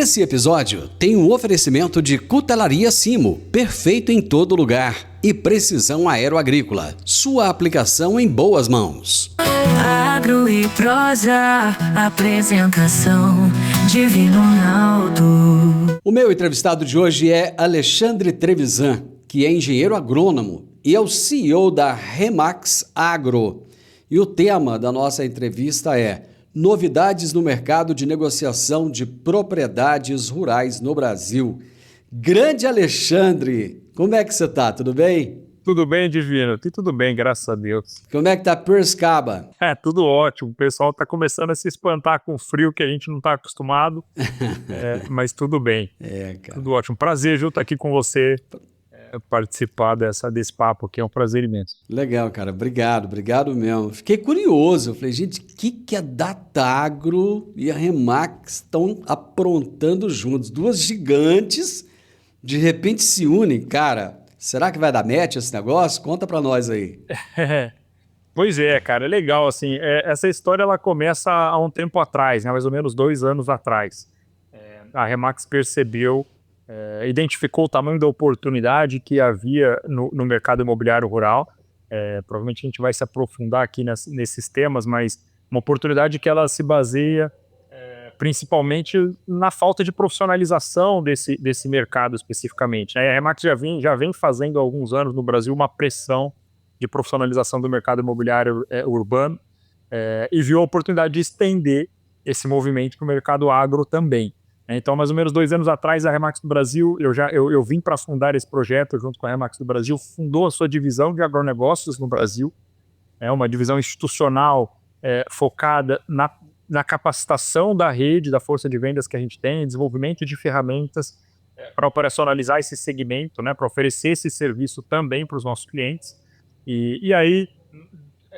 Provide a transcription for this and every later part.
Esse episódio tem um oferecimento de Cutelaria Simo, perfeito em todo lugar, e Precisão Aeroagrícola, sua aplicação em boas mãos. Agro e prosa, apresentação Divino Ronaldo. O meu entrevistado de hoje é Alexandre Trevisan, que é engenheiro agrônomo e é o CEO da Remax Agro. E o tema da nossa entrevista é Novidades no mercado de negociação de propriedades rurais no Brasil. Grande Alexandre, como é que você tá? Tudo bem? Tudo bem, Divino? Tudo bem, graças a Deus. Como é que tá Piracicaba? Tudo ótimo. O pessoal tá começando a se espantar com o frio que a gente não tá acostumado, mas tudo bem. Cara. Tudo ótimo. Prazer, Ju, estar aqui com você, participar desse papo aqui. É um prazer imenso. Legal, cara. Obrigado mesmo. Fiquei curioso. Eu falei, gente, o que a Datagro e a Remax estão aprontando juntos? Duas gigantes, de repente se unem. Cara, será que vai dar match esse negócio? Conta pra nós aí. Pois é, cara, é legal, assim, essa história ela começa há um tempo atrás, né, mais ou menos 2 anos atrás. A Remax percebeu, identificou o tamanho da oportunidade que havia no mercado imobiliário rural. Provavelmente a gente vai se aprofundar aqui nesses temas, mas uma oportunidade que ela se baseia principalmente na falta de profissionalização desse mercado especificamente, né? A Remax já vem fazendo há alguns anos no Brasil uma pressão de profissionalização do mercado imobiliário urbano e viu a oportunidade de estender esse movimento para o mercado agro também. Então, mais ou menos 2 anos atrás, a Remax do Brasil, eu vim para fundar esse projeto junto com a Remax do Brasil, fundou a sua divisão de agronegócios no Brasil, uma divisão institucional focada na capacitação da rede, da força de vendas que a gente tem, desenvolvimento de ferramentas para operacionalizar esse segmento, né, para oferecer esse serviço também para os nossos clientes. E aí,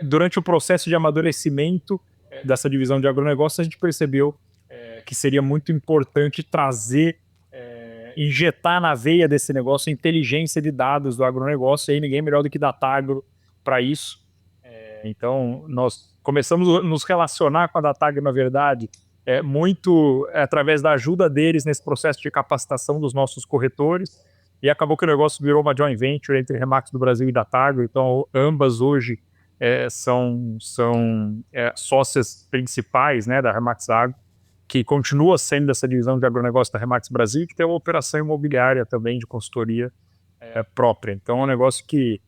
durante o processo de amadurecimento dessa divisão de agronegócio, a gente percebeu que seria muito importante trazer, injetar na veia desse negócio a inteligência de dados do agronegócio, e aí ninguém melhor do que Datagro para isso. Então, nós começamos a nos relacionar com a Datagro, na verdade, muito através da ajuda deles nesse processo de capacitação dos nossos corretores, e acabou que o negócio virou uma joint venture entre Remax do Brasil e Datagro. Então, ambas hoje são sócias principais, né, da Remax Agro, que continua sendo dessa divisão de agronegócio da Remax Brasil, e que tem uma operação imobiliária também de consultoria própria. Então, é um negócio que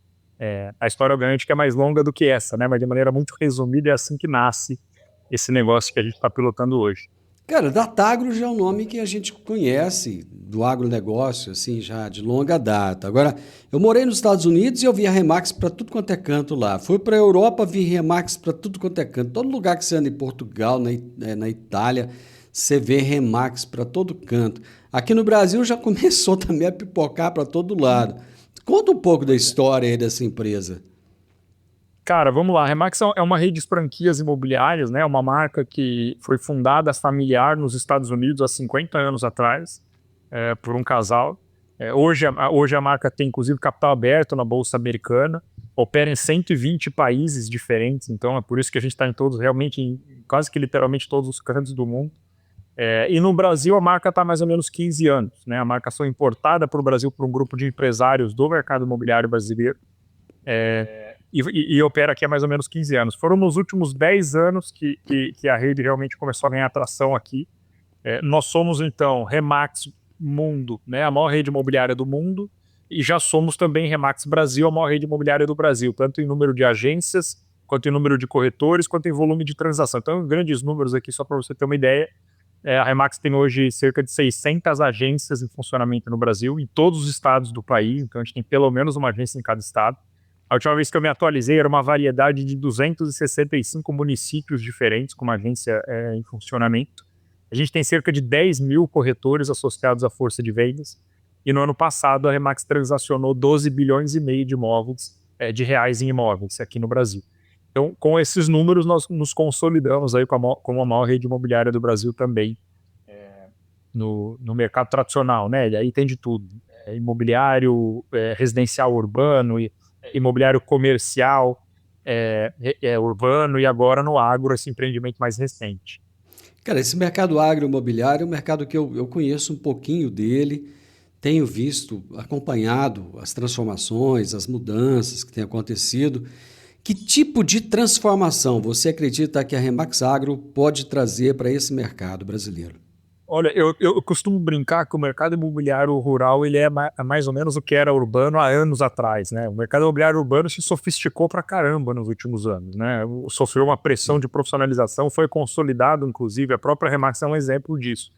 a história, obviamente, que é mais longa do que essa, né? Mas de maneira muito resumida, é assim que nasce esse negócio que a gente está pilotando hoje. Cara, Datagro já é um nome que a gente conhece do agronegócio, assim, já de longa data. Agora, eu morei nos Estados Unidos e eu vi a Remax para tudo quanto é canto lá. Fui para a Europa, vi Remax para tudo quanto é canto. Todo lugar que você anda em Portugal, na Itália, você vê Remax para todo canto. Aqui no Brasil já começou também a pipocar para todo lado. Conta um pouco da história aí dessa empresa. Cara, vamos lá. A Remax é uma rede de franquias imobiliárias, né? Uma marca que foi fundada familiar nos Estados Unidos há 50 anos atrás, por um casal. Hoje a marca tem, inclusive, capital aberto na Bolsa Americana, opera em 120 países diferentes, então é por isso que a gente está em quase que literalmente todos os cantos do mundo. E no Brasil a marca está há mais ou menos 15 anos, né? A marca foi importada para o Brasil por um grupo de empresários do mercado imobiliário brasileiro e opera aqui há mais ou menos 15 anos. Foram nos últimos 10 anos que a rede realmente começou a ganhar atração aqui. Nós somos, então, Remax Mundo, né? A maior rede imobiliária do mundo, e já somos também Remax Brasil, a maior rede imobiliária do Brasil, tanto em número de agências, quanto em número de corretores, quanto em volume de transação. Então, grandes números aqui, só para você ter uma ideia. A Remax tem hoje cerca de 600 agências em funcionamento no Brasil, em todos os estados do país, então a gente tem pelo menos uma agência em cada estado. A última vez que eu me atualizei era uma variedade de 265 municípios diferentes com uma agência em funcionamento. A gente tem cerca de 10 mil corretores associados à força de vendas, e no ano passado a Remax transacionou 12 bilhões e meio de reais em imóveis aqui no Brasil. Então, com esses números, nós nos consolidamos aí como a maior rede imobiliária do Brasil também, no mercado tradicional, né? E aí tem de tudo. Imobiliário residencial urbano, imobiliário comercial urbano, e agora no agro, esse empreendimento mais recente. Cara, esse mercado agroimobiliário é um mercado que eu conheço um pouquinho dele, tenho visto, acompanhado as transformações, as mudanças que têm acontecido. Que tipo de transformação você acredita que a Remax Agro pode trazer para esse mercado brasileiro? Olha, eu costumo brincar que o mercado imobiliário rural ele é mais ou menos o que era urbano há anos atrás, né? O mercado imobiliário urbano se sofisticou pra caramba nos últimos anos, né? Sofreu uma pressão de profissionalização, foi consolidado, inclusive, a própria Remax é um exemplo disso.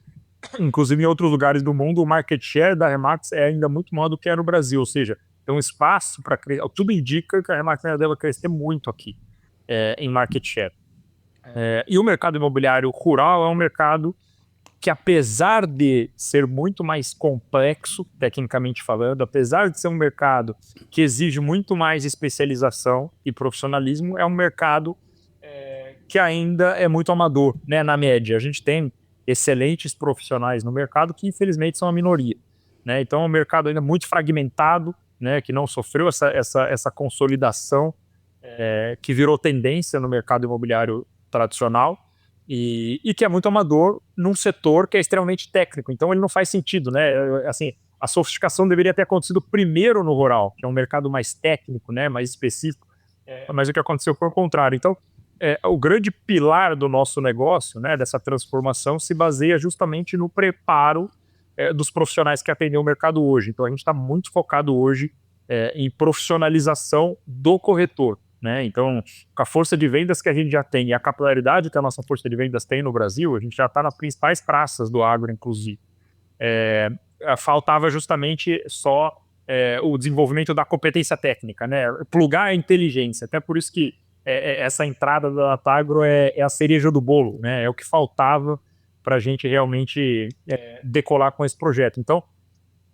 Inclusive, em outros lugares do mundo, o market share da Remax é ainda muito maior do que é no Brasil, ou seja, tem um espaço para crescer. Tudo indica que a Remax ainda deve crescer muito aqui em market share. E o mercado imobiliário rural é um mercado que, apesar de ser muito mais complexo, tecnicamente falando, apesar de ser um mercado que exige muito mais especialização e profissionalismo, é um mercado que ainda é muito amador, né, na média. A gente tem excelentes profissionais no mercado que, infelizmente, são a minoria, né? Então, é um mercado ainda muito fragmentado, né, que não sofreu essa consolidação que virou tendência no mercado imobiliário tradicional e que é muito amador num setor que é extremamente técnico. Então, ele não faz sentido, né? Assim, a sofisticação deveria ter acontecido primeiro no rural, que é um mercado mais técnico, né, mais específico, mas o que aconteceu foi o contrário. Então, o grande pilar do nosso negócio, né, dessa transformação, se baseia justamente no preparo dos profissionais que atendem o mercado hoje. Então, a gente está muito focado hoje em profissionalização do corretor, né? Então, com a força de vendas que a gente já tem e a capilaridade que a nossa força de vendas tem no Brasil, a gente já está nas principais praças do agro, inclusive. Faltava justamente só o desenvolvimento da competência técnica, né? Plugar a inteligência. Até por isso que essa entrada da Datagro é a cereja do bolo, né? É o que faltava para a gente realmente decolar com esse projeto. Então,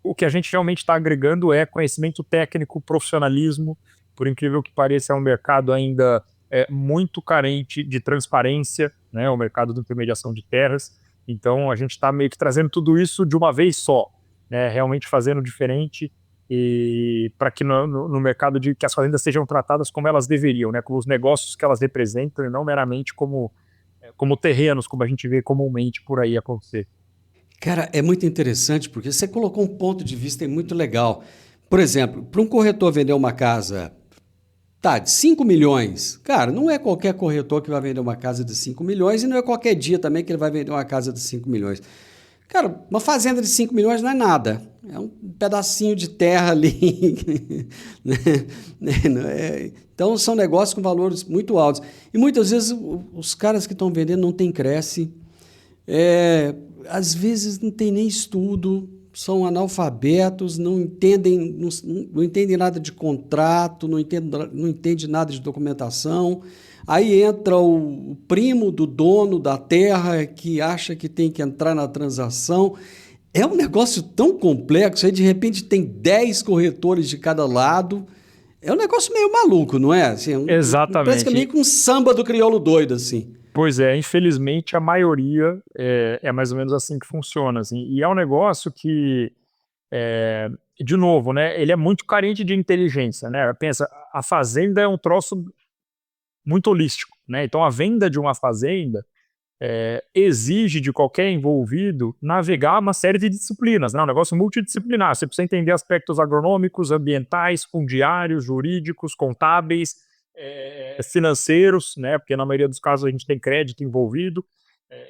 o que a gente realmente está agregando é conhecimento técnico, profissionalismo. Por incrível que pareça, é um mercado ainda muito carente de transparência, né? O mercado de intermediação de terras. Então, a gente está meio que trazendo tudo isso de uma vez só, né? Realmente fazendo diferente e para que no mercado que as fazendas sejam tratadas como elas deveriam, né? Como os negócios que elas representam e não meramente como terrenos, como a gente vê comumente por aí acontecer. Cara, é muito interessante porque você colocou um ponto de vista muito legal. Por exemplo, para um corretor vender uma casa, tá, de 5 milhões, cara, não é qualquer corretor que vai vender uma casa de 5 milhões e não é qualquer dia também que ele vai vender uma casa de 5 milhões. Cara, uma fazenda de 5 milhões não é nada. É um pedacinho de terra ali. Então, são negócios com valores muito altos. E muitas vezes os caras que estão vendendo não têm cresce. Às vezes não tem nem estudo, são analfabetos, não entendem nada de contrato, não entendem nada de documentação. Aí entra o primo do dono da terra que acha que tem que entrar na transação. É um negócio tão complexo, aí de repente tem 10 corretores de cada lado. É um negócio meio maluco, não é? Assim, parece que é meio que um samba do crioulo doido, assim. Pois é, infelizmente a maioria é mais ou menos assim que funciona, assim. E é um negócio que, de novo, né, ele é muito carente de inteligência, né? Pensa, a fazenda é um troço muito holístico, né? Então a venda de uma fazenda exige de qualquer envolvido navegar uma série de disciplinas, né? Um negócio multidisciplinar. Você precisa entender aspectos agronômicos, ambientais, fundiários, jurídicos, contábeis, financeiros, né? Porque na maioria dos casos a gente tem crédito envolvido.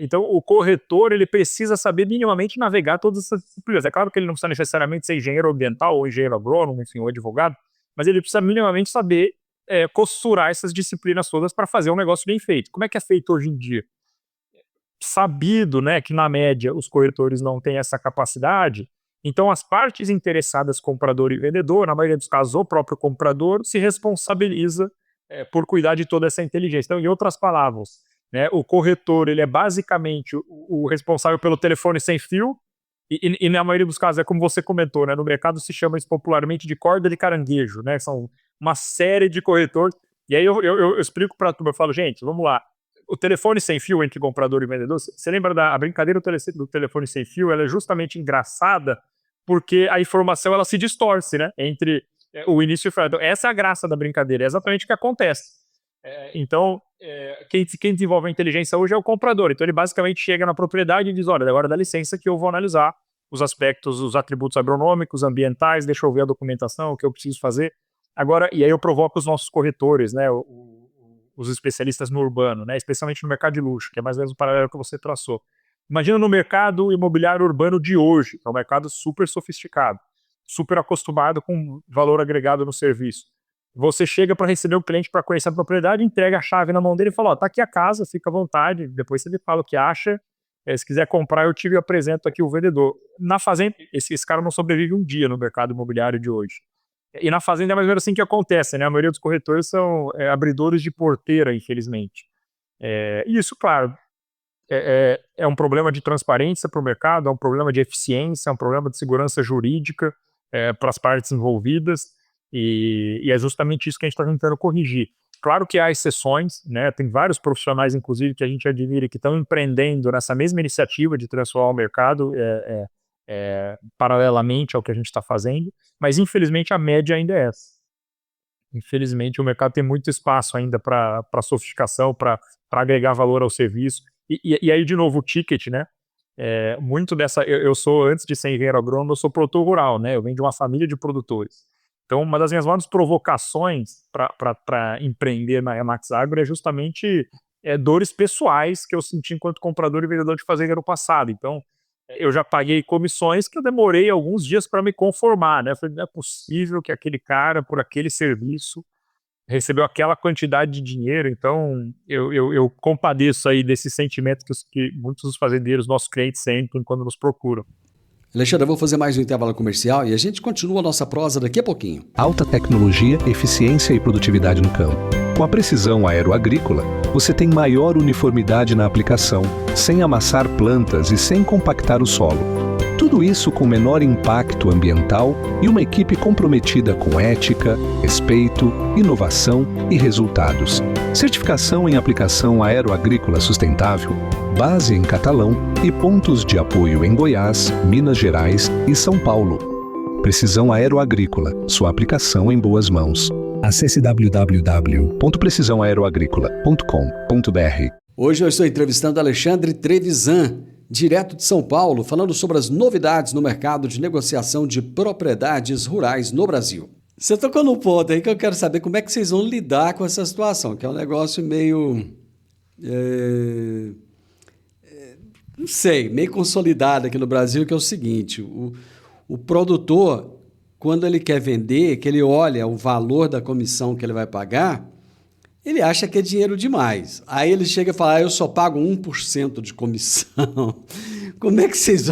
Então o corretor ele precisa saber minimamente navegar todas essas disciplinas. É claro que ele não precisa necessariamente ser engenheiro ambiental ou engenheiro agrônomo, enfim, ou advogado, mas ele precisa minimamente saber costurar essas disciplinas todas para fazer um negócio bem feito. Como é que é feito hoje em dia? Sabido, né, que na média os corretores não têm essa capacidade, então as partes interessadas, comprador e vendedor, na maioria dos casos o próprio comprador, se responsabiliza por cuidar de toda essa inteligência. Então, em outras palavras, né, o corretor ele é basicamente o responsável pelo telefone sem fio e na maioria dos casos é como você comentou, né, no mercado se chama isso popularmente de corda de caranguejo, né, são uma série de corretores, e aí eu explico para a turma, eu falo, gente, vamos lá, o telefone sem fio entre comprador e vendedor, você lembra da brincadeira do telefone sem fio? Ela é justamente engraçada porque a informação ela se distorce, né? Entre o início e o final. Então, essa é a graça da brincadeira, é exatamente o que acontece. Então, quem desenvolve a inteligência hoje é o comprador. Então, ele basicamente chega na propriedade e diz, olha, agora dá licença que eu vou analisar os aspectos, os atributos agronômicos, ambientais, deixa eu ver a documentação, o que eu preciso fazer. Agora, e aí eu provoco os nossos corretores, né, os especialistas no urbano, né, especialmente no mercado de luxo, que é mais ou menos o paralelo que você traçou. Imagina no mercado imobiliário urbano de hoje, que é um mercado super sofisticado, super acostumado com valor agregado no serviço. Você chega para receber o cliente para conhecer a propriedade, entrega a chave na mão dele e fala, ó, tá aqui a casa, fica à vontade, depois você me fala o que acha, se quiser comprar eu te apresento aqui o vendedor. Na fazenda, esse cara não sobrevive um dia no mercado imobiliário de hoje. E na fazenda é mais ou menos assim que acontece, né? A maioria dos corretores são abridores de porteira, infelizmente. E isso, claro, é um problema de transparência para o mercado, é um problema de eficiência, é um problema de segurança jurídica para as partes envolvidas, e é justamente isso que a gente está tentando corrigir. Claro que há exceções, né? Tem vários profissionais, inclusive, que a gente admira que estão empreendendo nessa mesma iniciativa de transformar o mercado paralelamente ao que a gente está fazendo, mas infelizmente a média ainda é essa. Infelizmente o mercado tem muito espaço ainda para sofisticação, para agregar valor ao serviço. E aí, de novo, o ticket, né? Muito dessa. Eu sou, antes de ser engenheiro agrônomo, eu sou produtor rural, né? Eu venho de uma família de produtores. Então, uma das minhas maiores provocações para empreender na Remax Agro é justamente dores pessoais que eu senti enquanto comprador e vendedor de fazenda no passado. Então, eu já paguei comissões que eu demorei alguns dias para me conformar, né? Eu falei, não é possível que aquele cara, por aquele serviço, recebeu aquela quantidade de dinheiro. Então, eu compadeço aí desse sentimento que muitos dos fazendeiros, nossos clientes, sentem quando nos procuram. Alexandre, eu vou fazer mais um intervalo comercial e a gente continua a nossa prosa daqui a pouquinho. Alta tecnologia, eficiência e produtividade no campo. Com a precisão aeroagrícola, você tem maior uniformidade na aplicação, sem amassar plantas e sem compactar o solo. Tudo isso com menor impacto ambiental e uma equipe comprometida com ética, respeito, inovação e resultados. Certificação em aplicação aeroagrícola sustentável, base em Catalão e pontos de apoio em Goiás, Minas Gerais e São Paulo. Precisão Aeroagrícola, sua aplicação em boas mãos. Acesse www.precisaoaeroagricola.com.br. Hoje eu estou entrevistando Alexandre Trevisan, direto de São Paulo, falando sobre as novidades no mercado de negociação de propriedades rurais no Brasil. Você tocou num ponto aí que eu quero saber como é que vocês vão lidar com essa situação, que é um negócio meio... não sei, meio consolidado aqui no Brasil, que é o seguinte, o produtor, quando ele quer vender, que ele olha o valor da comissão que ele vai pagar, ele acha que é dinheiro demais. Aí ele chega e fala, eu só pago 1% de comissão. Como é que vocês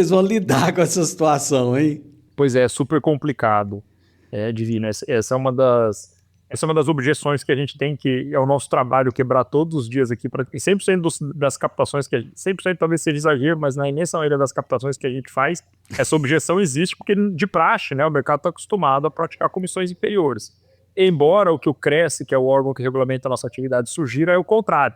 vão lidar com essa situação, hein? Pois é super complicado, Divino. Essa é uma das objeções que a gente tem, que é o nosso trabalho quebrar todos os dias aqui, para 100% das captações, 100% talvez seja exagero, mas na imensa maioria das captações que a gente faz, essa objeção existe porque de praxe, né, o mercado está acostumado a praticar comissões inferiores. Embora o que o CRESSE, que é o órgão que regulamenta a nossa atividade, sugira é o contrário,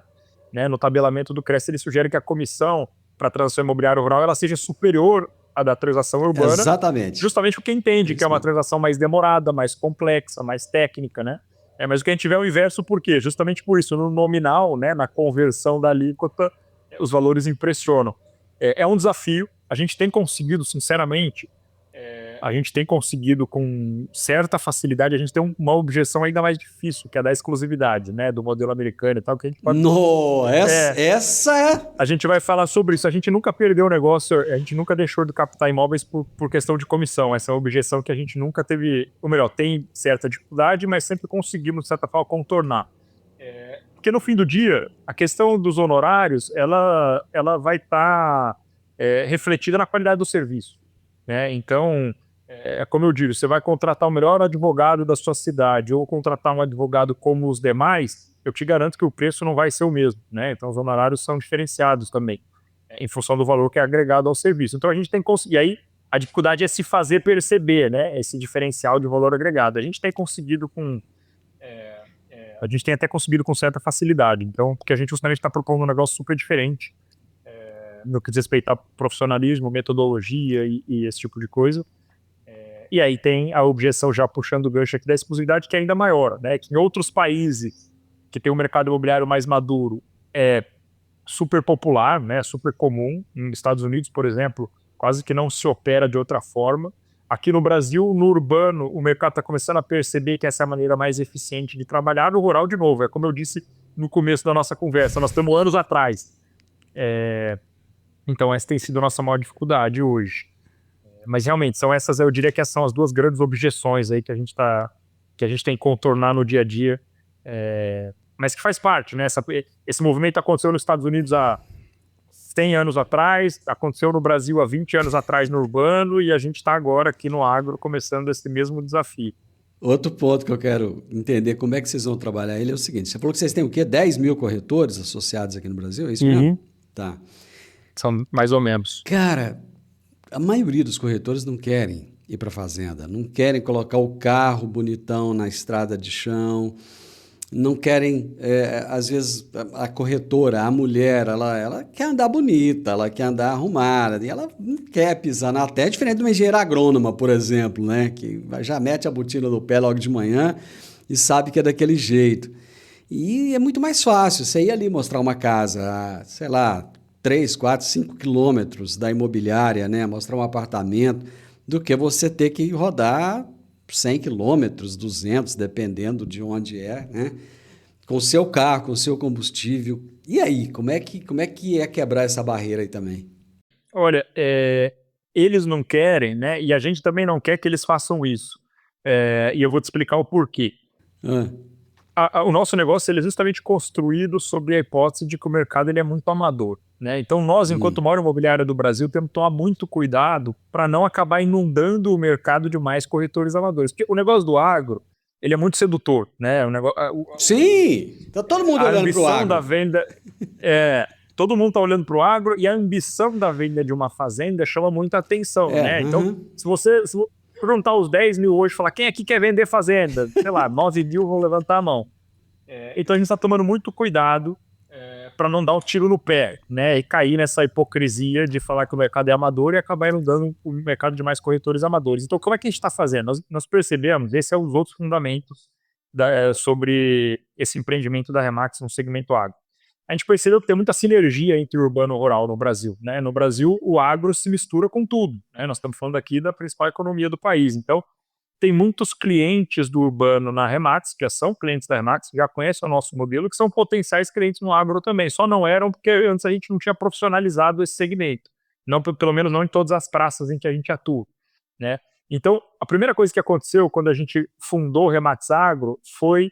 né? No tabelamento do CRESSE ele sugere que a comissão para transação imobiliária rural ela seja superior à da transação urbana. Exatamente. Justamente porque entende que é uma transação mais demorada, mais complexa, mais técnica, né? Mas o que a gente vê é o inverso, por quê? Justamente por isso, no nominal, né, na conversão da alíquota, os valores impressionam. É um desafio, a gente tem conseguido, sinceramente, a gente tem conseguido com certa facilidade, a gente tem uma objeção ainda mais difícil, que é a da exclusividade, né, do modelo americano e tal, que a gente pode... Essa A gente vai falar sobre isso, a gente nunca perdeu o negócio, a gente nunca deixou de captar imóveis por questão de comissão, essa é uma objeção que a gente nunca teve, ou melhor, tem certa dificuldade, mas sempre conseguimos, de certa forma, contornar. Porque no fim do dia, a questão dos honorários, ela vai estar refletida na qualidade do serviço, né, então... como eu digo, você vai contratar o melhor advogado da sua cidade ou contratar um advogado como os demais, eu te garanto que o preço não vai ser o mesmo, né? Então os honorários são diferenciados também, em função do valor que é agregado ao serviço. Então a gente tem que conseguir, e aí a dificuldade é se fazer perceber, né? Esse diferencial de valor agregado. A gente tem conseguido a gente tem até conseguido com certa facilidade, então, porque a gente justamente está propondo um negócio super diferente, no que diz respeito a profissionalismo, metodologia e esse tipo de coisa. E aí tem a objeção, já puxando o gancho aqui, da exclusividade, que é ainda maior, né? Que em outros países que tem um mercado imobiliário mais maduro, é super popular, né, super comum. Nos Estados Unidos, por exemplo, quase que não se opera de outra forma. Aqui no Brasil, no urbano, o mercado está começando a perceber que essa é a maneira mais eficiente de trabalhar. No rural, de novo, é como eu disse no começo da nossa conversa, nós estamos anos atrás. Então essa tem sido a nossa maior dificuldade hoje. Mas realmente, são essas, eu diria que essas são as duas grandes objeções aí que a gente tem que contornar no dia a dia, mas que faz parte, né? Esse movimento aconteceu nos Estados Unidos há 100 anos atrás, aconteceu no Brasil há 20 anos atrás no urbano, e a gente está agora aqui no agro começando esse mesmo desafio. Outro ponto que eu quero entender como é que vocês vão trabalhar ele é o seguinte: você falou que vocês têm o quê? 10 mil corretores associados aqui no Brasil? É isso mesmo? Tá. São mais ou menos. Cara, a maioria dos corretores não querem ir para a fazenda, não querem colocar o carro bonitão na estrada de chão, não querem, às vezes, a corretora, a mulher, ela quer andar bonita, ela quer andar arrumada, e ela não quer pisar na terra, diferente de uma engenheira agrônoma, por exemplo, né, que já mete a botina do pé logo de manhã e sabe que é daquele jeito. E é muito mais fácil você ir ali mostrar uma casa, sei lá, 3, 4, 5 quilômetros da imobiliária, né, mostrar um apartamento, do que você ter que rodar 100 quilômetros, 200, dependendo de onde é, né? Com o seu carro, com o seu combustível. E aí, como é que é quebrar essa barreira aí também? Olha, eles não querem, né? E a gente também não quer que eles façam isso. E eu vou te explicar o porquê. O nosso negócio ele é justamente construído sobre a hipótese de que o mercado ele é muito amador, né? Então nós, enquanto maior imobiliária do Brasil, temos que tomar muito cuidado para não acabar inundando o mercado de mais corretores amadores. Porque o negócio do agro, ele é muito sedutor, né? Sim! Tá todo mundo olhando para o agro. Da venda, todo mundo está olhando para o agro, e a ambição da venda de uma fazenda chama muita atenção, né? Então, se você perguntar os 10 mil hoje, falar quem aqui quer vender fazenda, sei lá, 9 mil vão levantar a mão. Então a gente está tomando muito cuidado para não dar um tiro no pé, né? E cair nessa hipocrisia de falar que o mercado é amador e acabar inundando o mercado de mais corretores amadores. Então, como é que a gente está fazendo? Nós percebemos, esses são os outros fundamentos sobre esse empreendimento da Remax no segmento agro. A gente percebeu que tem muita sinergia entre o urbano e o rural no Brasil, né? No Brasil, o agro se mistura com tudo, né? Nós estamos falando aqui da principal economia do país. Então, tem muitos clientes do urbano na Remax, que já são clientes da Remax, já conhecem o nosso modelo, que são potenciais clientes no agro também. Só não eram porque antes a gente não tinha profissionalizado esse segmento. Não, pelo menos não em todas as praças em que a gente atua, né? Então, a primeira coisa que aconteceu quando a gente fundou o Remax Agro foi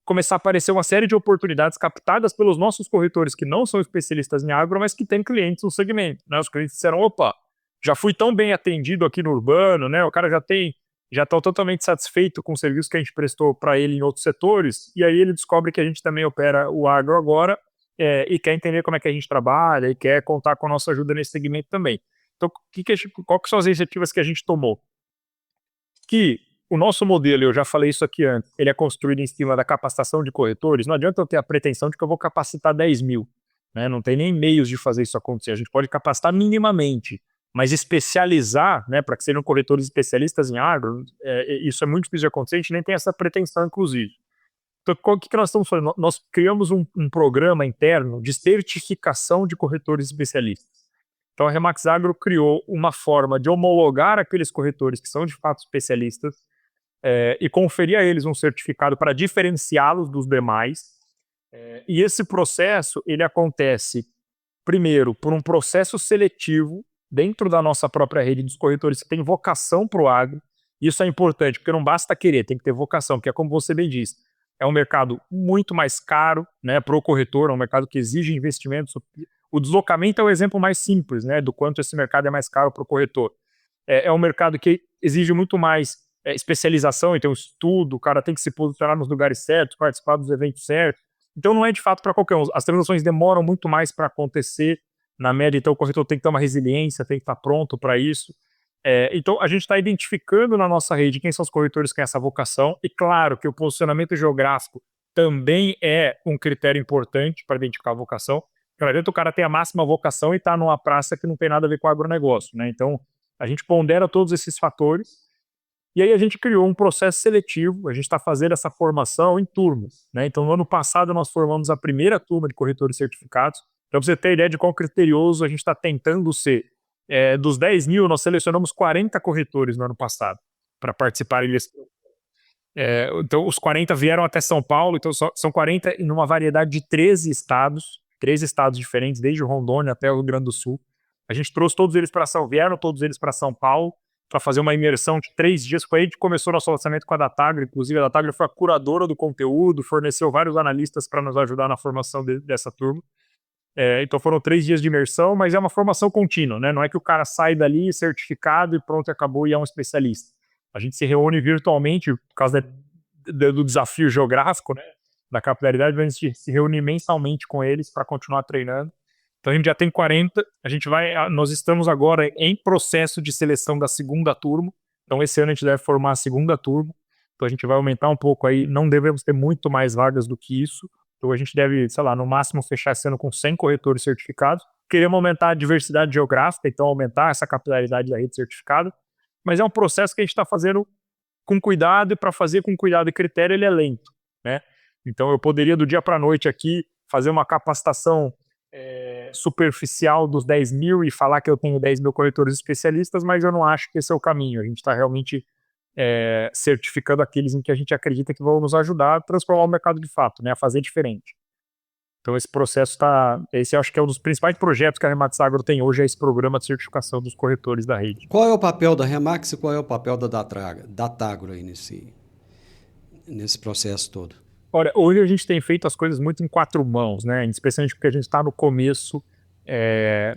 começar a aparecer uma série de oportunidades captadas pelos nossos corretores que não são especialistas em agro, mas que têm clientes no segmento, né? Os clientes disseram, opa, já fui tão bem atendido aqui no urbano, né? O cara já está totalmente satisfeito com o serviço que a gente prestou para ele em outros setores, e aí ele descobre que a gente também opera o agro agora, e quer entender como é que a gente trabalha, e quer contar com a nossa ajuda nesse segmento também. Então, qual que são as iniciativas que a gente tomou? Que o nosso modelo, eu já falei isso aqui antes, ele é construído em cima da capacitação de corretores. Não adianta eu ter a pretensão de que eu vou capacitar 10 mil, né? Não tem nem meios de fazer isso acontecer. A gente pode capacitar minimamente, mas especializar, né, para que sejam corretores especialistas em agro, isso é muito difícil de acontecer, a gente nem tem essa pretensão, inclusive. Então, o que nós estamos fazendo? Nós criamos um programa interno de certificação de corretores especialistas. Então, a Remax Agro criou uma forma de homologar aqueles corretores que são de fato especialistas e conferir a eles um certificado para diferenciá-los dos demais. E esse processo, ele acontece, primeiro, por um processo seletivo dentro da nossa própria rede dos corretores que tem vocação para o agro. Isso é importante, porque não basta querer, tem que ter vocação, porque é como você bem disse, é um mercado muito mais caro, né, para o corretor, é um mercado que exige investimentos. O deslocamento é o exemplo mais simples, né, do quanto esse mercado é mais caro para o corretor. É um mercado que exige muito mais especialização, então estudo, o cara tem que se posicionar nos lugares certos, participar dos eventos certos. Então não é de fato para qualquer um. As transações demoram muito mais para acontecer, na média, então o corretor tem que ter uma resiliência, tem que estar pronto para isso. Então a gente está identificando na nossa rede quem são os corretores que têm essa vocação, e claro que o posicionamento geográfico também é um critério importante para identificar a vocação. Não adianta o cara ter a máxima vocação e estar numa praça que não tem nada a ver com o agronegócio, né? Então a gente pondera todos esses fatores E aí a gente criou um processo seletivo, a gente está fazendo essa formação em turmas, né? Então, no ano passado, nós formamos a primeira turma de corretores certificados. Para você ter ideia de quão criterioso a gente está tentando ser. Dos 10 mil, nós selecionamos 40 corretores no ano passado para participarem desse. Então, os 40 vieram até São Paulo, então são 40 em uma variedade de 13 estados diferentes, desde Rondônia até o Rio Grande do Sul. A gente trouxe todos eles vieram todos eles para São Paulo, para fazer uma imersão de 3 dias. Foi aí que começou nosso lançamento com a Datagro. Inclusive, a Datagro foi a curadora do conteúdo, forneceu vários analistas para nos ajudar na formação dessa turma. Então foram 3 dias de imersão, mas é uma formação contínua, né? Não é que o cara sai dali certificado e pronto, acabou e é um especialista. A gente se reúne virtualmente por causa do desafio geográfico, né? Da capilaridade, mas a gente se reúne mensalmente com eles para continuar treinando. Então a gente já tem 40, nós estamos agora em processo de seleção da segunda turma, então esse ano a gente deve formar a segunda turma, então a gente vai aumentar um pouco aí, não devemos ter muito mais vagas do que isso, então a gente deve, sei lá, no máximo fechar esse ano com 100 corretores certificados. Queremos aumentar a diversidade geográfica, então aumentar essa capilaridade da rede certificada, mas é um processo que a gente está fazendo com cuidado, e para fazer com cuidado e critério ele é lento, né? Então eu poderia do dia para a noite aqui fazer uma capacitação superficial dos 10 mil e falar que eu tenho 10 mil corretores especialistas, mas eu não acho que esse é o caminho. A gente está realmente certificando aqueles em que a gente acredita que vão nos ajudar a transformar o mercado de fato, né, a fazer diferente. Então esse processo esse eu acho que é um dos principais projetos que a Remax Agro tem hoje, é esse programa de certificação dos corretores da rede. Qual é o papel da Remax e qual é o papel da Datagro aí nesse processo todo? Olha, hoje a gente tem feito as coisas muito em 4 mãos, né? Especialmente porque a gente está no começo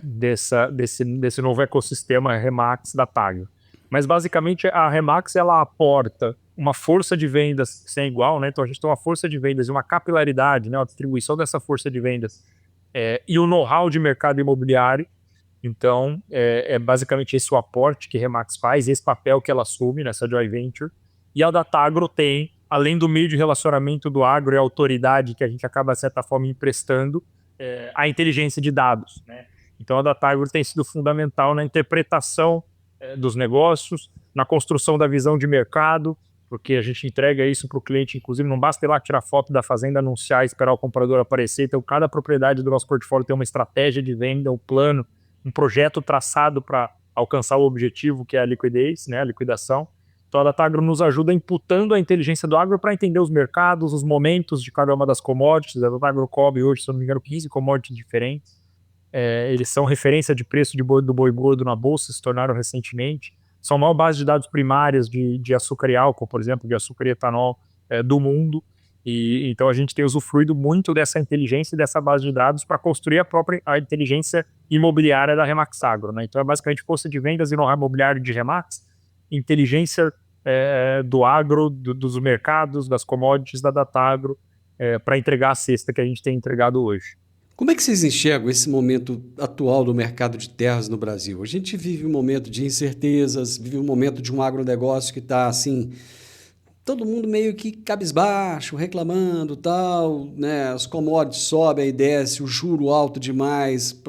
desse novo ecossistema Remax Datagro. Mas basicamente a Remax ela aporta uma força de vendas sem igual, né? Então a gente tem uma força de vendas e uma capilaridade, né? A distribuição dessa força de vendas e o know-how de mercado imobiliário. Então é basicamente esse o aporte que a Remax faz, esse papel que ela assume nessa joint venture. E a Datagro tem, além do meio de relacionamento do agro e a autoridade que a gente acaba, de certa forma, emprestando, a inteligência de dados, né? Então a Datagro tem sido fundamental na interpretação dos negócios, na construção da visão de mercado, porque a gente entrega isso para o cliente, inclusive não basta ir lá tirar foto da fazenda, anunciar, esperar o comprador aparecer. Então cada propriedade do nosso portfólio tem uma estratégia de venda, um plano, um projeto traçado para alcançar o objetivo, que é a liquidez, né, a liquidação. Então a Datagro nos ajuda imputando a inteligência do agro para entender os mercados, os momentos de cada uma das commodities. A Datagro cobre hoje, se eu não me engano, 15 commodities diferentes. Eles são referência de preço do boi gordo na bolsa, se tornaram recentemente. São a maior base de dados primárias de açúcar e álcool, por exemplo, de açúcar e etanol do mundo. E então a gente tem usufruído muito dessa inteligência e dessa base de dados para construir a inteligência imobiliária da Remax Agro, né? Então é basicamente força de vendas e know-how imobiliário de Remax, inteligência do agro, dos mercados, das commodities da Datagro, para entregar a cesta que a gente tem entregado hoje. Como é que vocês enxergam esse momento atual do mercado de terras no Brasil? A gente vive um momento de incertezas, vive um momento de um agronegócio que está assim, todo mundo meio que cabisbaixo, reclamando, tal, né? As commodities sobem e descem, o juro alto demais,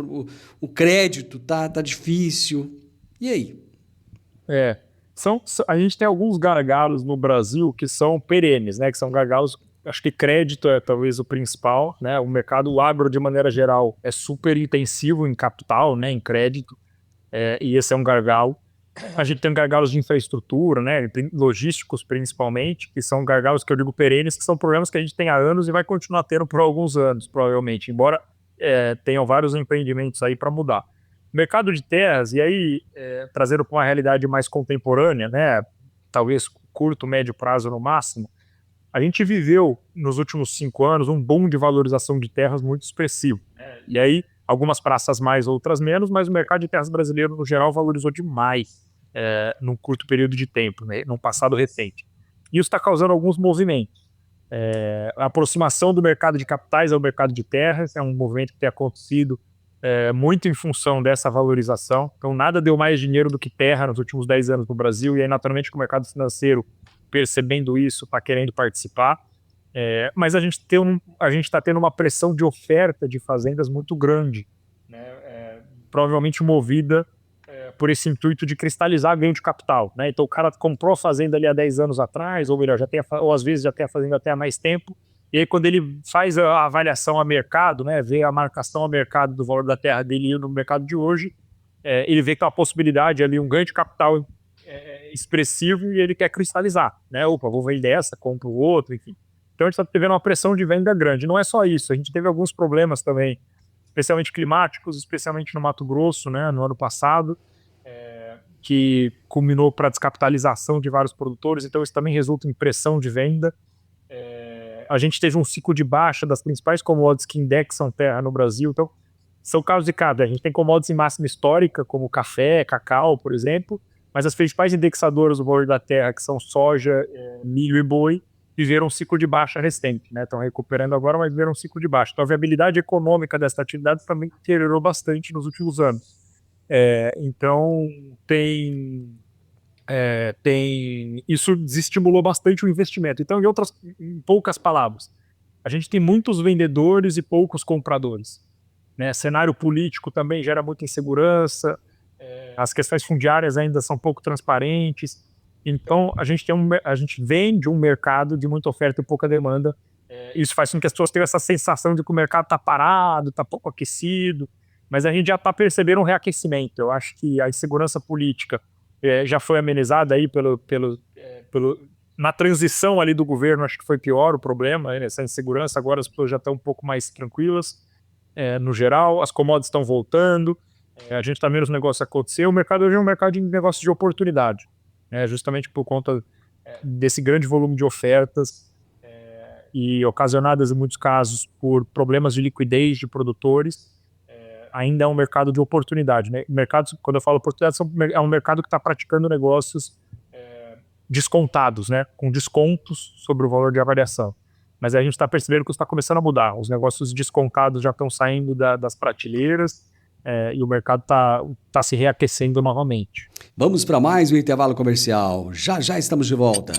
o crédito tá difícil. E aí? A gente tem alguns gargalos no Brasil que são perenes, né? Que são gargalos. Acho que crédito é talvez o principal, né? O mercado agro, de maneira geral, é super intensivo em capital, né? Em crédito, e esse é um gargalo. A gente tem gargalos de infraestrutura, né? Logísticos principalmente, que são gargalos que eu digo perenes, que são problemas que a gente tem há anos e vai continuar tendo por alguns anos, provavelmente, embora tenham vários empreendimentos aí para mudar. Mercado de terras, e aí trazendo para uma realidade mais contemporânea, né? Talvez curto, médio prazo no máximo, a gente viveu nos últimos 5 anos um boom de valorização de terras muito expressivo. E aí, algumas praças mais, outras menos, mas o mercado de terras brasileiro, no geral, valorizou demais num curto período de tempo, né, num passado recente. E isso está causando alguns movimentos. A aproximação do mercado de capitais ao mercado de terras é um movimento que tem acontecido muito em função dessa valorização. Então, nada deu mais dinheiro do que terra nos últimos 10 anos no Brasil, e aí, naturalmente, que o mercado financeiro, percebendo isso, está querendo participar, mas a gente está tendo uma pressão de oferta de fazendas muito grande, né? Provavelmente movida por esse intuito de cristalizar ganho de capital, né? Então o cara comprou a fazenda ali há 10 anos atrás, ou melhor, ou às vezes já tem a fazenda até há mais tempo, e aí quando ele faz a avaliação a mercado, né, vê a marcação a mercado do valor da terra dele no mercado de hoje, ele vê que tem uma possibilidade ali, um ganho de capital expressivo, e ele quer cristalizar, né? Opa, vou vender essa, compro outro, enfim. Então a gente está tendo uma pressão de venda grande. Não é só isso, a gente teve alguns problemas também, especialmente climáticos, especialmente no Mato Grosso, né, no ano passado, que culminou para a descapitalização de vários produtores, então isso também resulta em pressão de venda. A gente teve um ciclo de baixa das principais commodities que indexam terra no Brasil, então são casos de cada. A gente tem commodities em máxima histórica, como café, cacau, por exemplo, mas as principais indexadoras do valor da terra, que são soja, milho e boi, viveram um ciclo de baixa recente, né? Estão recuperando agora, mas viveram um ciclo de baixa. Então a viabilidade econômica dessa atividade também deteriorou bastante nos últimos anos. Então isso desestimulou bastante o investimento. Então, em poucas palavras, a gente tem muitos vendedores e poucos compradores, né? Cenário político também gera muita insegurança, as questões fundiárias ainda são pouco transparentes. Então a gente vende um mercado de muita oferta e pouca demanda. Isso faz com que as pessoas tenham essa sensação de que o mercado está parado, está pouco aquecido, mas a gente já está percebendo um reaquecimento. Eu acho que a insegurança política já foi amenizada aí na transição ali do governo. Acho que foi pior o problema, essa insegurança. Agora as pessoas já estão um pouco mais tranquilas, no geral. As commodities estão voltando, a gente está vendo os negócios acontecer. O mercado hoje é um mercado de negócios de oportunidade, justamente por conta desse grande volume de ofertas, e ocasionadas em muitos casos por problemas de liquidez de produtores. Ainda é um mercado de oportunidade, né? Mercado, quando eu falo oportunidade, é um mercado que está praticando negócios descontados, né? Com descontos sobre o valor de avaliação. Mas a gente está percebendo que isso está começando a mudar. Os negócios descontados já estão saindo das prateleiras, e o mercado está se reaquecendo novamente. Vamos para mais um intervalo comercial. Já já estamos de volta.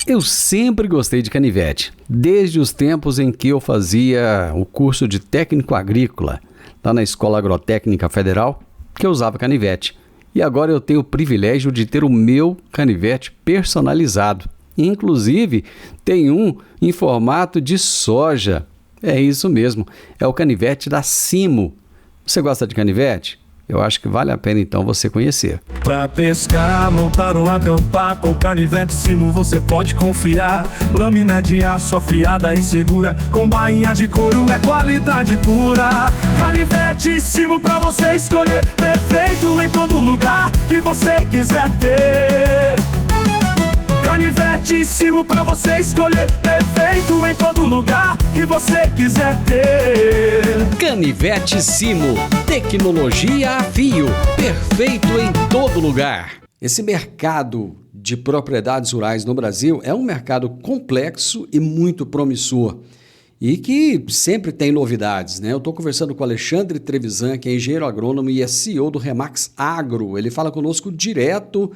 Eu sempre gostei de canivete, desde os tempos em que eu fazia o curso de técnico agrícola, lá na Escola Agrotécnica Federal, que eu usava canivete. E agora eu tenho o privilégio de ter o meu canivete personalizado. Inclusive, tem um em formato de soja. É isso mesmo, é o canivete da Simo. Você gosta de canivete? Eu acho que vale a pena então você conhecer. Pra pescar, montar ou acampar, com canivete Simo você pode confiar. Lâmina de aço afiada e segura, com bainha de couro é qualidade pura. Canivete Simo pra você escolher, perfeito em todo lugar que você quiser ter. Canivete Simo pra você escolher, perfeito em todo lugar que você quiser ter. Canivete Simo, tecnologia a fio, perfeito em todo lugar. Esse mercado de propriedades rurais no Brasil é um mercado complexo e muito promissor, e que sempre tem novidades, né? Eu estou conversando com o Alexandre Trevisan, que é engenheiro agrônomo e é CEO do Remax Agro. Ele fala conosco direto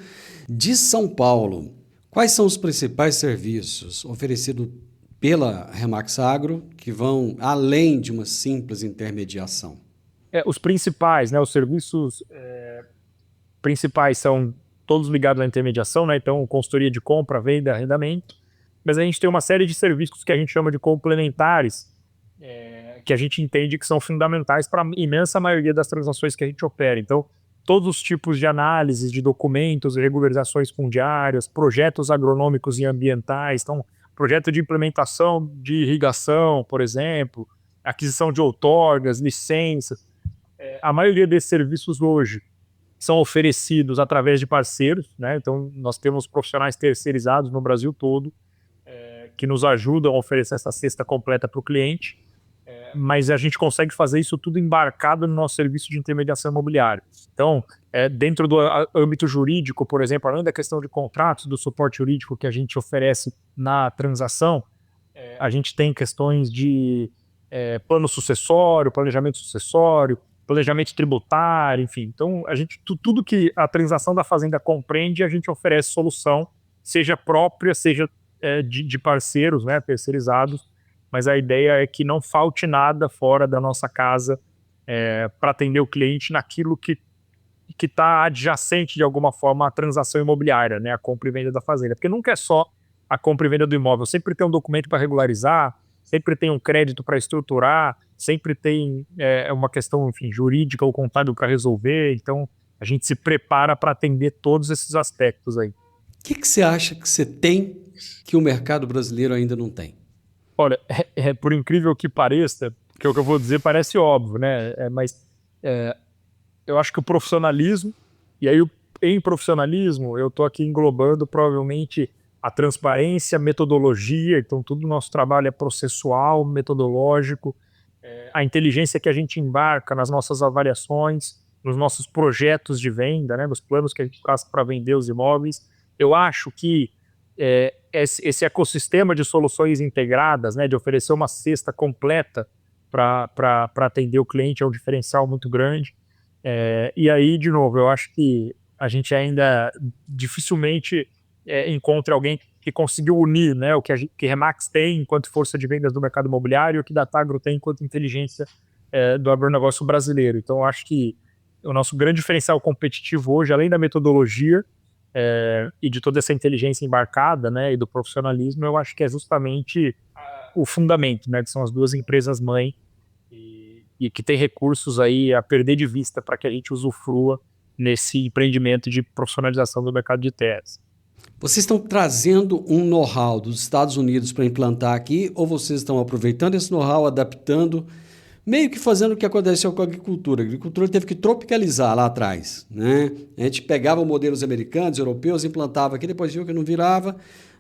de São Paulo. Quais são os principais serviços oferecidos pela Remax Agro que vão além de uma simples intermediação? Os principais, né, os serviços principais são todos ligados à intermediação, né? Então, consultoria de compra, venda, arrendamento. Mas a gente tem uma série de serviços que a gente chama de complementares, que a gente entende que são fundamentais para a imensa maioria das transações que a gente opera. Então, todos os tipos de análises de documentos, regularizações fundiárias, projetos agronômicos e ambientais, então, projeto de implementação de irrigação, por exemplo, aquisição de outorgas, licenças. A maioria desses serviços hoje são oferecidos através de parceiros, né? Então, nós temos profissionais terceirizados no Brasil todo, que nos ajudam a oferecer essa cesta completa para o cliente. Mas a gente consegue fazer isso tudo embarcado no nosso serviço de intermediação imobiliária. Então, dentro do âmbito jurídico, por exemplo, além da questão de contratos, do suporte jurídico que a gente oferece na transação, a gente tem questões de plano sucessório, planejamento sucessório, planejamento tributário, enfim. Então, tudo que a transação da fazenda compreende, a gente oferece solução, seja própria, seja de parceiros, né, terceirizados. Mas a ideia é que não falte nada fora da nossa casa para atender o cliente naquilo que que está adjacente de alguma forma à transação imobiliária, né, a compra e venda da fazenda, porque nunca é só a compra e venda do imóvel, sempre tem um documento para regularizar, sempre tem um crédito para estruturar, sempre tem uma questão, enfim, jurídica ou contábil para resolver, então a gente se prepara para atender todos esses aspectos aí. O que você acha que você tem que o mercado brasileiro ainda não tem? Olha, por incrível que pareça, que o que eu vou dizer parece óbvio, né? Mas eu acho que o profissionalismo, e aí em profissionalismo eu estou aqui englobando provavelmente a transparência, a metodologia, então todo o nosso trabalho é processual, metodológico, a inteligência que a gente embarca nas nossas avaliações, nos nossos projetos de venda, né? Nos planos que a gente faz para vender os imóveis. Eu acho que esse ecossistema de soluções integradas, né, de oferecer uma cesta completa para atender o cliente é um diferencial muito grande. E aí, de novo, eu acho que a gente ainda dificilmente encontra alguém que conseguiu unir, né, o que Remax tem enquanto força de vendas do mercado imobiliário e o que Datagro tem enquanto inteligência do agronegócio brasileiro. Então, eu acho que o nosso grande diferencial competitivo hoje, além da metodologia, e de toda essa inteligência embarcada, né, e do profissionalismo, eu acho que é justamente o fundamento, né, que são as duas empresas mãe e que tem recursos aí a perder de vista para que a gente usufrua nesse empreendimento de profissionalização do mercado de terras. Vocês estão trazendo um know-how dos Estados Unidos para implantar aqui ou vocês estão aproveitando esse know-how, adaptando, meio que fazendo o que aconteceu com a agricultura? A agricultura teve que tropicalizar lá atrás, né? A gente pegava modelos americanos, europeus, implantava aqui, depois viu que não virava,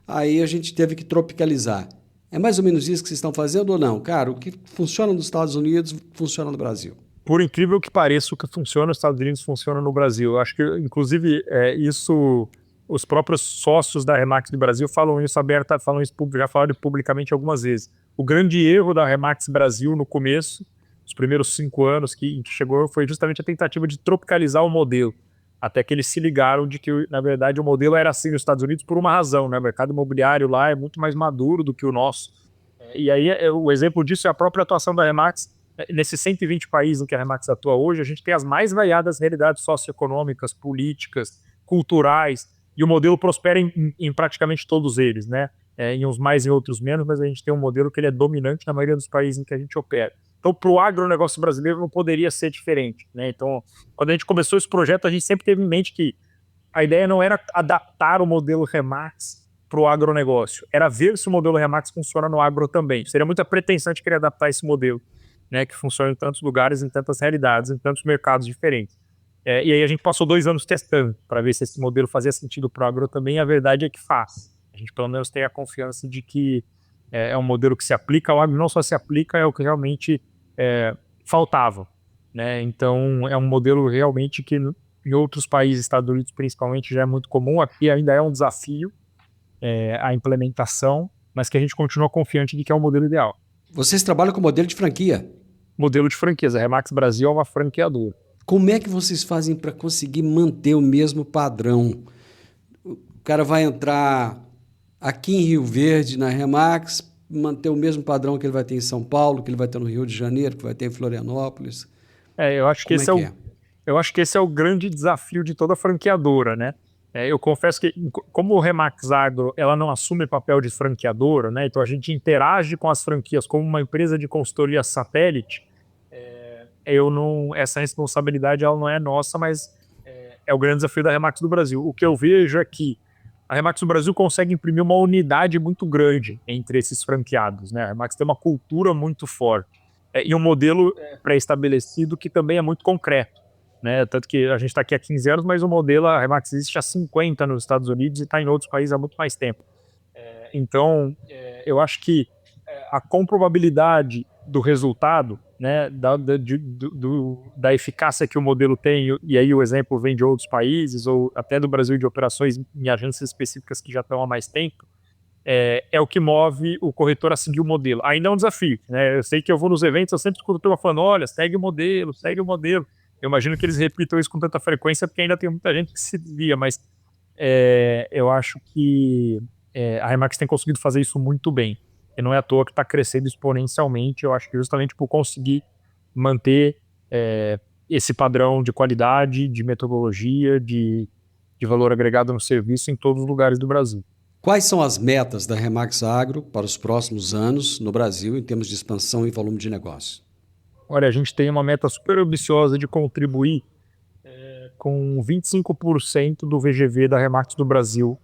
aí a gente teve que tropicalizar. É mais ou menos isso que vocês estão fazendo ou não? Cara, o que funciona nos Estados Unidos, funciona no Brasil. Por incrível que pareça, o que funciona nos Estados Unidos funciona no Brasil. Eu acho que, inclusive, isso... Os próprios sócios da Remax do Brasil falam isso já falaram publicamente algumas vezes. O grande erro da Remax Brasil no começo, os primeiros 5 anos que chegou, foi justamente a tentativa de tropicalizar o modelo. Até que eles se ligaram de que, na verdade, o modelo era assim nos Estados Unidos por uma razão, né? O mercado imobiliário lá é muito mais maduro do que o nosso. E aí, o exemplo disso é a própria atuação da Remax. Nesses 120 países em que a Remax atua hoje, a gente tem as mais variadas realidades socioeconômicas, políticas, culturais, e o modelo prospera em praticamente todos eles, né? Em uns mais e outros menos, mas a gente tem um modelo que ele é dominante na maioria dos países em que a gente opera. Então, para o agronegócio brasileiro não poderia ser diferente, né? Então, quando a gente começou esse projeto, a gente sempre teve em mente que a ideia não era adaptar o modelo Remax para o agronegócio, era ver se o modelo Remax funciona no agro também. Seria muita pretensão de querer adaptar esse modelo, né, que funciona em tantos lugares, em tantas realidades, em tantos mercados diferentes. E aí a gente passou 2 anos testando para ver se esse modelo fazia sentido para o agro também, e a verdade é que faz. A gente pelo menos tem a confiança de que é um modelo que se aplica ao agro, não só se aplica, é o que realmente faltava, né? Então é um modelo realmente que em outros países, Estados Unidos principalmente, já é muito comum. Aqui ainda é um desafio a implementação, mas que a gente continua confiante de que é o modelo ideal. Vocês trabalham com modelo de franquia? Modelo de franquias. A Remax Brasil é uma franqueadora. Como é que vocês fazem para conseguir manter o mesmo padrão? O cara vai entrar aqui em Rio Verde, na Remax, manter o mesmo padrão que ele vai ter em São Paulo, que ele vai ter no Rio de Janeiro, que vai ter em Florianópolis? Eu acho que eu acho que esse é o grande desafio de toda franqueadora, né? Eu confesso que, como o Remax Agro ela não assume papel de franqueadora, né? Então a gente interage com as franquias como uma empresa de consultoria satélite. Essa responsabilidade ela não é nossa, mas é o grande desafio da Remax do Brasil. O que eu vejo é que a Remax do Brasil consegue imprimir uma unidade muito grande entre esses franqueados, né? A Remax tem uma cultura muito forte e um modelo pré-estabelecido que também é muito concreto, né? Tanto que a gente está aqui há 15 anos, mas o modelo, a Remax existe há 50 nos Estados Unidos e está em outros países há muito mais tempo. Então, eu acho que a comprobabilidade do resultado, né, da eficácia que o modelo tem, e aí o exemplo vem de outros países, ou até do Brasil, de operações em agências específicas que já estão há mais tempo, é o que move o corretor a seguir o modelo. Ainda é um desafio, né? Eu sei que eu vou nos eventos, eu sempre escuto a turma falando, olha, segue o modelo, segue o modelo. Eu imagino que eles repitam isso com tanta frequência, porque ainda tem muita gente que se desvia, mas eu acho que a Remax tem conseguido fazer isso muito bem. E não é à toa que está crescendo exponencialmente. Eu acho que justamente por conseguir manter esse padrão de qualidade, de metodologia, de valor agregado no serviço em todos os lugares do Brasil. Quais são as metas da Remax Agro para os próximos anos no Brasil em termos de expansão e volume de negócio? Olha, a gente tem uma meta super ambiciosa de contribuir com 25% do VGV da Remax do Brasil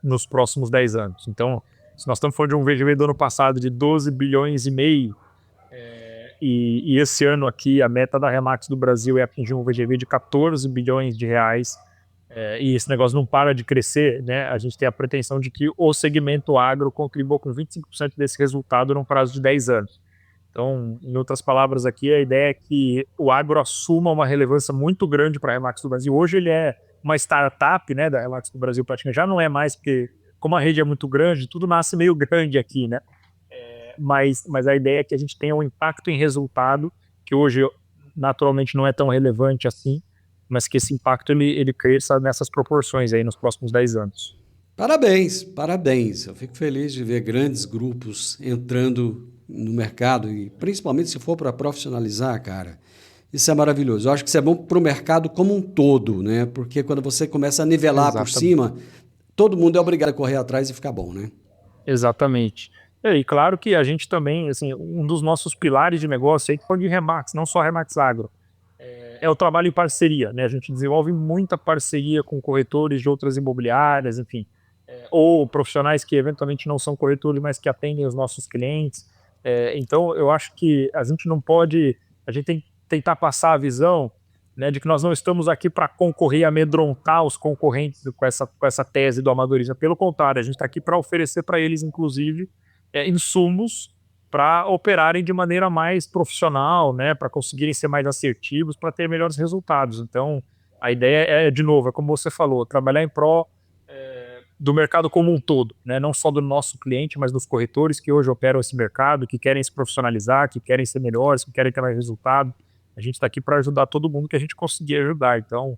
nos próximos 10 anos. Então, se nós estamos falando de um VGV do ano passado de 12 bilhões e meio, e esse ano aqui a meta da Remax do Brasil é atingir um VGV de 14 bilhões de reais, e esse negócio não para de crescer, né? A gente tem a pretensão de que o segmento agro contribua com 25% desse resultado num prazo de 10 anos. Então, em outras palavras aqui, a ideia é que o agro assuma uma relevância muito grande para a Remax do Brasil. Hoje ele é uma startup, né, da Remax do Brasil, praticamente já não é mais, porque como a rede é muito grande, tudo nasce meio grande aqui, né? Mas a ideia é que a gente tenha um impacto em resultado, que hoje naturalmente não é tão relevante assim, mas que esse impacto ele cresça nessas proporções aí nos próximos 10 anos. Parabéns, parabéns. Eu fico feliz de ver grandes grupos entrando no mercado e principalmente se for para profissionalizar, cara. Isso é maravilhoso. Eu acho que isso é bom para o mercado como um todo, né? Porque quando você começa a nivelar Exatamente. Por cima, todo mundo é obrigado a correr atrás e ficar bom, né? Exatamente. E claro que a gente também, assim, um dos nossos pilares de negócio aí que foi de Remax, não só Remax Agro, é o trabalho em parceria, né? A gente desenvolve muita parceria com corretores de outras imobiliárias, enfim, ou profissionais que eventualmente não são corretores, mas que atendem os nossos clientes. Então, eu acho que a gente não pode, a gente tem que tentar passar a visão, né, de que nós não estamos aqui para concorrer, amedrontar os concorrentes com essa tese do amadorismo. Pelo contrário, a gente está aqui para oferecer para eles, inclusive, insumos para operarem de maneira mais profissional, né, para conseguirem ser mais assertivos, para ter melhores resultados. Então, a ideia de novo, é como você falou, trabalhar em pró do mercado como um todo, né, não só do nosso cliente, mas dos corretores que hoje operam esse mercado, que querem se profissionalizar, que querem ser melhores, que querem ter mais resultado. A gente está aqui para ajudar todo mundo que a gente conseguir ajudar. Então,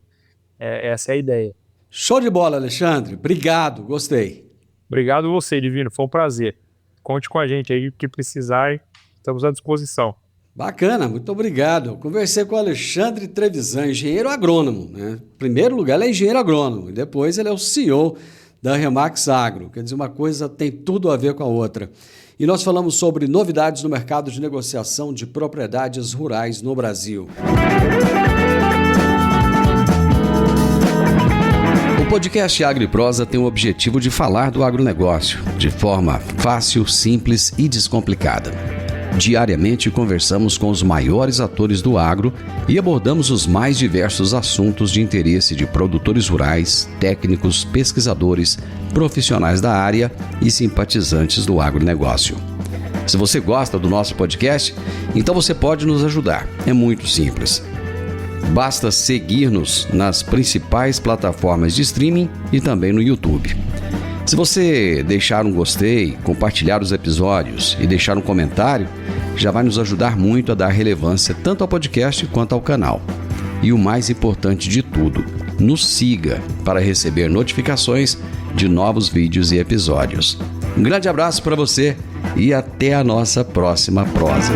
essa é a ideia. Show de bola, Alexandre. Obrigado, gostei. Obrigado você, Divino. Foi um prazer. Conte com a gente aí, o que precisar, estamos à disposição. Bacana, muito obrigado. Eu conversei com o Alexandre Trevisan, engenheiro agrônomo, né? Em primeiro lugar, ele é engenheiro agrônomo, e depois ele é o CEO da Remax Agro. Quer dizer, uma coisa tem tudo a ver com a outra. E nós falamos sobre novidades no mercado de negociação de propriedades rurais no Brasil. O podcast Agro e Prosa tem o objetivo de falar do agronegócio de forma fácil, simples e descomplicada. Diariamente conversamos com os maiores atores do agro e abordamos os mais diversos assuntos de interesse de produtores rurais, técnicos, pesquisadores, profissionais da área e simpatizantes do agronegócio. Se você gosta do nosso podcast, então você pode nos ajudar. É muito simples. Basta seguir-nos nas principais plataformas de streaming e também no YouTube. Se você deixar um gostei, compartilhar os episódios e deixar um comentário, já vai nos ajudar muito a dar relevância tanto ao podcast quanto ao canal. E o mais importante de tudo, nos siga para receber notificações de novos vídeos e episódios. Um grande abraço para você e até a nossa próxima prosa.